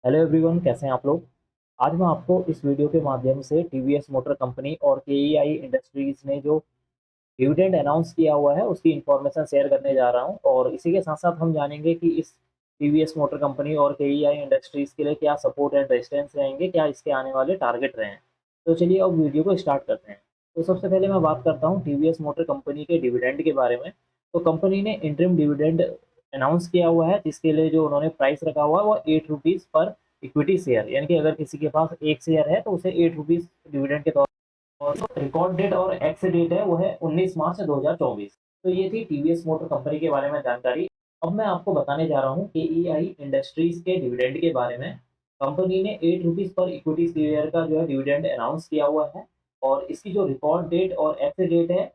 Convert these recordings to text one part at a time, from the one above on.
Hello everyone, कैसे हैं आप लोग। आज मैं आपको इस वीडियो के माध्यम से टीवीएस मोटर कंपनी और केईआई इंडस्ट्रीज ने जो डिविडेंड अनाउंस किया हुआ है उसकी इंफॉर्मेशन शेयर करने जा रहा हूं। और इसी के साथ साथ हम जानेंगे कि इस टीवीएस मोटर कंपनी और केईआई इंडस्ट्रीज के लिए क्या सपोर्ट एंड रेजिस्टेंस रहेंगे, क्या इसके आने वाले टारगेट रहे हैं। तो चलिए अब वीडियो को स्टार्ट करते हैं। तो सबसे पहले मैं बात करता हूँ टीवीएस मोटर कंपनी के डिविडेंड के बारे में। तो कंपनी ने इंटरिम डिविडेंड अनाउंस किया हुआ है, जिसके लिए जो उन्होंने प्राइस रखा हुआ है वो ₹8 पर इक्विटी शेयर, यानी कि अगर किसी के पास एक शेयर है तो उसे ₹8 डिविडेंड के तौर और जो रिकॉर्ड डेट और एक्स डेट है वो है 19 मार्च 2024। तो ये थी टीवीएस मोटर कंपनी के बारे में जानकारी। अब मैं आपको बताने जा रहा हूँ केईआई इंडस्ट्रीज के डिविडेंड के बारे में। कंपनी ने ₹8 पर इक्विटी शेयर का जो है डिविडेंड अनाउंस किया हुआ है, और इसकी जो रिकॉर्ड डेट और एक्स डेट है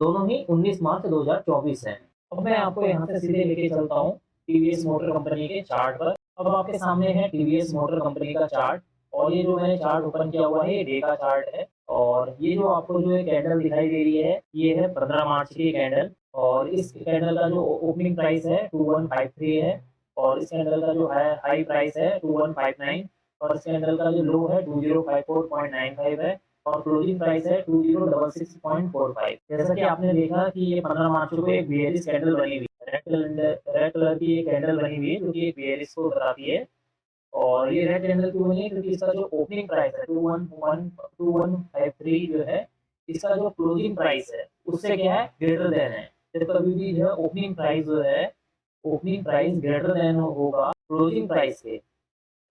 दोनों ही 19 मार्च 2024 है। अब मैं आपको यहाँ से सीधे लेके चलता हूँ टीवीएस मोटर कंपनी के चार्ट पर। अब आपके सामने है टीवीएस मोटर कंपनी का चार्ट, और ये जो मैंने चार्ट ओपन किया हुआ है ये डे का चार्ट है। और ये जो आपको जो है कैंडल दिखाई दे रही है ये है 15 मार्च की कैंडल, और इस कैंडल का जो ओपनिंग प्राइस है 2153 है, और इस कैंडल का जो है हाई प्राइस है 2159, और इस कैंडल का जो लो है 2054.95 है, और क्लोजिंग प्राइस है 2066.45। जैसा कि आपने देखा कि ये 15 मार्च को एक बेयरिश कैंडल बनी हुई है, रेड कलर की ये कैंडल बनी हुई है जो कि एक बेयरिश को बताती है। और ये रेड कैंडल क्यों बनी है, क्योंकि इसका जो ओपनिंग प्राइस है 2153 जो है, इसका जो क्लोजिंग प्राइस है उससे क्या है ग्रेटर देन है। जब कभी भी जो है ओपनिंग प्राइस जो है, ओपनिंग प्राइस ग्रेटर देन होगा क्लोजिंग प्राइस के,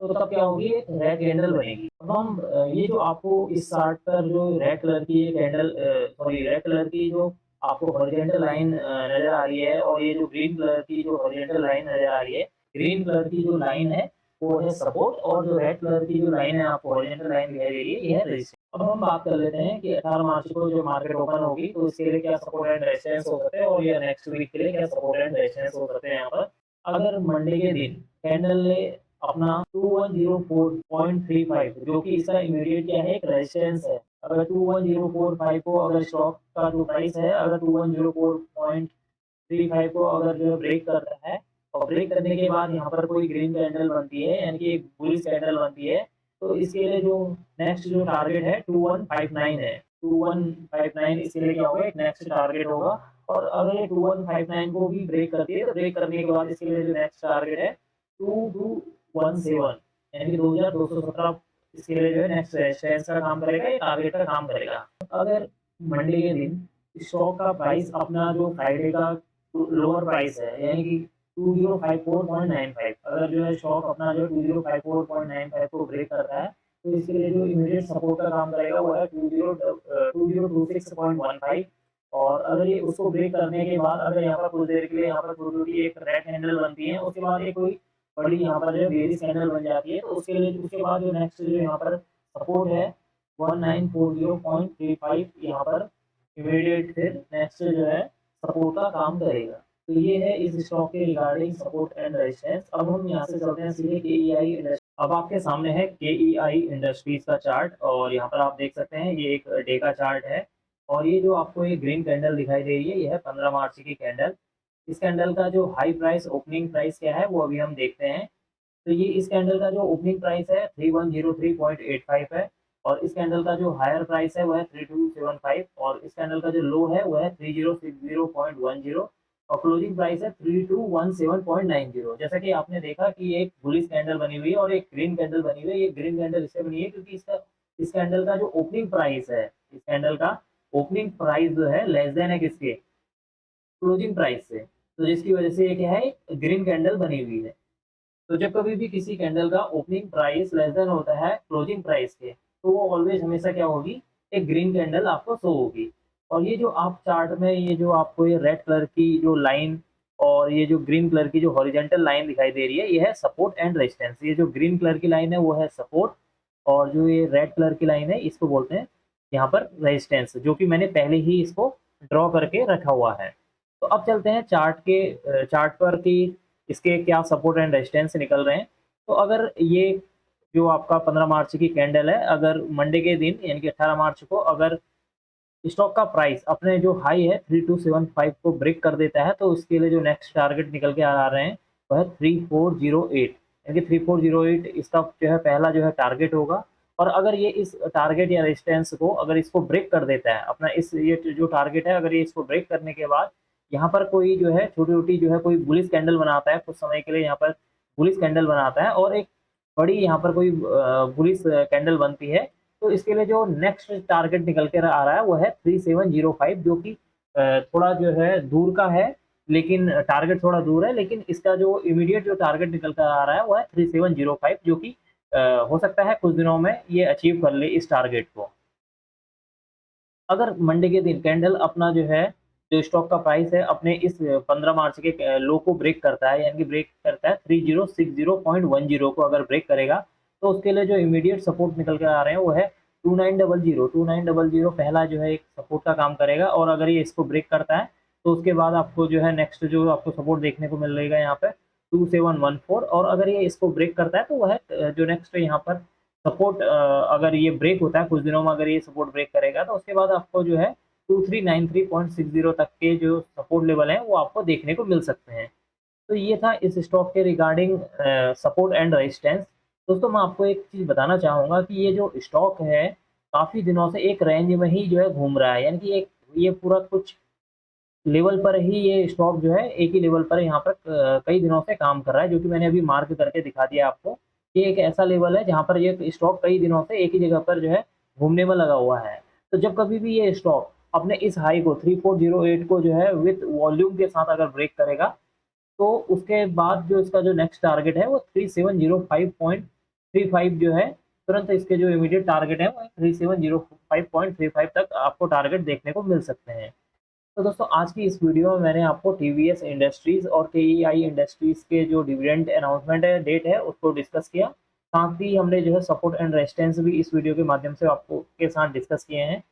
तो तब क्या होगी रेड कैंडल बनेगी। अब हम ये जो आपको इस चार्ट पर जो रेड कलर की ये कैंडल, सॉरी रेड कलर की जो आपको हॉरिजॉन्टल लाइन नजर आ रही है, और ये जो ग्रीन कलर की जो हॉरिजॉन्टल लाइन नजर आ रही है, ग्रीन कलर की जो लाइन है वो है सपोर्ट, और जो रेड कलर की जो लाइन है आपको हॉरिजॉन्टल लाइन दिखाई दे रही है ये है रेजिस्टेंस। अब हम बात कर लेते हैं कि 18 मार्च को जो मार्केट ओपन होगी तो इसके लिए क्या सपोर्ट एंड रेजिस्टेंस हो सकते हैं, और या नेक्स्ट वीक के लिए क्या सपोर्ट एंड रेजिस्टेंस हो सकते हैं यहाँ पर। अगर मंडे के दिन कैंडल ने अपना 2104.35, जो कि इसका इमीडिएट क्या है एक रेजिस्टेंस है, अगर 21045 को अगर स्टॉक का जो प्राइस है अगर 2104.35 को अगर जो ब्रेक करता है, और ब्रेक करने के बाद यहाँ पर कोई ग्रीन कैंडल बनती है यानी कि एक बुलिश कैंडल बनती है, तो इसके लिए जो नेक्स्ट जो टारगेट है 2159 है। 2159 इसके लिए क्या होगा एक नेक्स्ट टारगेट होगा। और अगर ये 2159 को भी ब्रेक करती है तो ब्रेक करने के बाद इसके लिए जो नेक्स्ट टारगेट है 2217, यानी कि 2217 इसके लिए जो है नेक्स्ट रेजिस्टेंस का काम करेगा, ये टारगेट का काम करेगा। अगर मंडे के दिन स्टॉक का प्राइस अपना जो फ्राइडे का लोअर प्राइस है यानी कि 2054.95, अगर जो है स्टॉक अपना जो 2054.95 को ब्रेक करता है तो इसके लिए जो इमीडिएट सपोर्ट का काम करेगा वो है 2026.15। और अगर ये उसको ब्रेक करने के बाद अगर यहाँ पर कुछ देर के लिए यहाँ पर छोटी छोटी एक रेड हैंडल बनती है, उसके बाद एक कोई बड़ी यहाँ पर जो है बेरिश कैंडल बन जाती है, तो उसके लिए उसके बाद जो नेक्स्ट जो यहाँ पर सपोर्ट है 1940.35 यहाँ पर इमीडिएट फिर नेक्स्ट जो है सपोर्ट का काम करेगा। तो ये है इस स्टॉक के रिगार्डिंग सपोर्ट एंड रेजिस्टेंस। अब हम यहाँ से चलते हैं सीधे केईआई इंडस्ट्री। अब आपके सामने है केईआई इंडस्ट्रीज का चार्ट, और यहाँ पर आप देख सकते हैं ये एक डे का चार्ट है। और ये जो आपको ये ग्रीन कैंडल दिखाई दे रही है ये है 15 मार्च की कैंडल। इस कैंडल का जो हाई प्राइस ओपनिंग प्राइस क्या है वो अभी हम देखते हैं। तो ये इस कैंडल का जो ओपनिंग प्राइस है 3103.85 है, और इस कैंडल का जो हायर प्राइस है वो है 3275, और इस कैंडल का जो लो है वो है 3060.10, और क्लोजिंग प्राइस है 3217.90। जैसा कि आपने देखा कि एक बुलिश कैंडल बनी हुई है और एक ग्रीन कैंडल बनी हुई है। ये ग्रीन कैंडल इससे बनी है क्योंकि इसका इस कैंडल का जो ओपनिंग प्राइस है, इस कैंडल का ओपनिंग प्राइस जो है लेस देन है किसके क्लोजिंग प्राइस से, तो जिसकी वजह से ये क्या है ग्रीन कैंडल बनी हुई है। तो जब कभी भी किसी कैंडल का ओपनिंग प्राइस लेस देन होता है क्लोजिंग प्राइस के, तो वो ऑलवेज हमेशा क्या होगी एक ग्रीन कैंडल आपको शो होगी। और ये जो आप चार्ट में ये जो आपको ये रेड कलर की जो लाइन और ये जो ग्रीन कलर की जो हॉरिजॉन्टल लाइन दिखाई दे रही है ये है सपोर्ट एंड रेजिस्टेंस। ये जो ग्रीन कलर की लाइन है वो है सपोर्ट, और जो ये रेड कलर की लाइन है इसको बोलते हैं यहाँ पर रेजिस्टेंस, जो कि मैंने पहले ही इसको ड्रॉ करके रखा हुआ है। तो अब चलते हैं चार्ट पर कि इसके क्या सपोर्ट एंड रेजिस्टेंस निकल रहे हैं। तो अगर ये जो आपका 15 मार्च की कैंडल है, अगर मंडे के दिन यानी कि 18 मार्च को अगर स्टॉक का प्राइस अपने जो हाई है 3275 को ब्रेक कर देता है, तो उसके लिए जो नेक्स्ट टारगेट निकल के आ रहे हैं वह है 3408। यानी 3408 इसका जो है पहला जो है टारगेट होगा। और अगर ये इस टारगेट या रेजिस्टेंस को अगर इसको ब्रेक कर देता है अपना, इस ये जो टारगेट है अगर ये इसको ब्रेक करने के बाद यहाँ पर कोई जो है छोटी-छोटी जो है कोई बुलिश कैंडल बनाता है, कुछ समय के लिए यहाँ पर बुलिश कैंडल बनाता है और एक बड़ी यहाँ पर कोई बुलिश कैंडल बनती है, तो इसके लिए जो नेक्स्ट टारगेट निकल कर आ रहा है वो है 3705, जो कि थोड़ा जो है दूर का है, लेकिन टारगेट थोड़ा दूर है, लेकिन इसका जो इमीडिएट जो टारगेट निकल कर आ रहा है वो है 3705, जो कि हो सकता है कुछ दिनों में ये अचीव कर ले इस टारगेट को। अगर मंडे के दिन कैंडल अपना जो है, जो स्टॉक का प्राइस है अपने इस 15 मार्च के लो को ब्रेक करता है, यानी कि ब्रेक करता है 3060.10 को अगर ब्रेक करेगा, तो उसके लिए जो इमीडिएट सपोर्ट निकल कर आ रहे हैं वो है 2900 पहला जो है एक सपोर्ट का काम करेगा। और अगर ये इसको ब्रेक करता है तो उसके बाद आपको जो है नेक्स्ट जो आपको सपोर्ट देखने को मिल रहेगा यहाँ पे 2714। और अगर ये इसको ब्रेक करता है तो वह जो नेक्स्ट यहाँ पर सपोर्ट अगर ये ब्रेक होता है कुछ दिनों में, अगर ये सपोर्ट ब्रेक करेगा तो उसके बाद आपको जो है 2393.60 तक के जो सपोर्ट लेवल हैं वो आपको देखने को मिल सकते हैं। तो ये था इस स्टॉक के रिगार्डिंग सपोर्ट एंड रेजिस्टेंस। दोस्तों मैं आपको एक चीज़ बताना चाहूँगा कि ये जो स्टॉक है काफ़ी दिनों से एक रेंज में ही जो है घूम रहा है, यानी कि एक ये पूरा कुछ लेवल पर ही ये स्टॉक जो है एक ही लेवल पर यहाँ पर कई दिनों से काम कर रहा है, जो कि मैंने अभी मार्क करके दिखा दिया आपको। ये एक ऐसा लेवल है जहाँ पर ये स्टॉक कई दिनों से एक ही जगह पर जो है घूमने में लगा हुआ है। तो जब कभी भी ये स्टॉक अपने इस हाई को 3408 को जो है विथ वॉल्यूम के साथ अगर ब्रेक करेगा, तो उसके बाद जो इसका जो नेक्स्ट टारगेट है वो 3705.35 जो है, तुरंत इसके जो इमीडिएट टारगेट है वो 3705.35 तक आपको टारगेट देखने को मिल सकते हैं। तो दोस्तों आज की इस वीडियो में मैंने आपको टीवीएस इंडस्ट्रीज़ और केईआई इंडस्ट्रीज़ के जो डिविडेंड अनाउंसमेंट है डेट है उसको डिस्कस किया। साथ ही हमने जो है सपोर्ट एंड रेजिस्टेंस भी इस वीडियो के माध्यम से आपको के साथ डिस्कस किए हैं।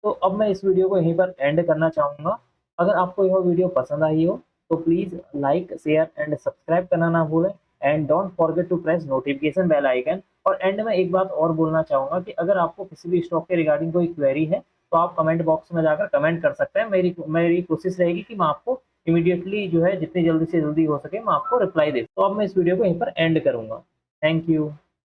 तो अब मैं इस वीडियो को यहीं पर एंड करना चाहूँगा। अगर आपको यह वीडियो पसंद आई हो तो please like, share and subscribe करना ना भूलें and don't forget to press notification bell icon. और एंड में एक बात और बोलना चाहूँगा कि अगर आपको किसी भी स्टॉक के रिगार्डिंग कोई क्वेरी है तो आप कमेंट बॉक्स में जाकर कमेंट कर सकते हैं। मेरी कोशिश रहेगी कि मैं आपको इमीडिएटली जो है जितनी जल्दी से जल्दी हो सके मैं आपको रिप्लाई दे। तो अब मैं इस वीडियो को यहीं पर एंड करूँगा। Thank you.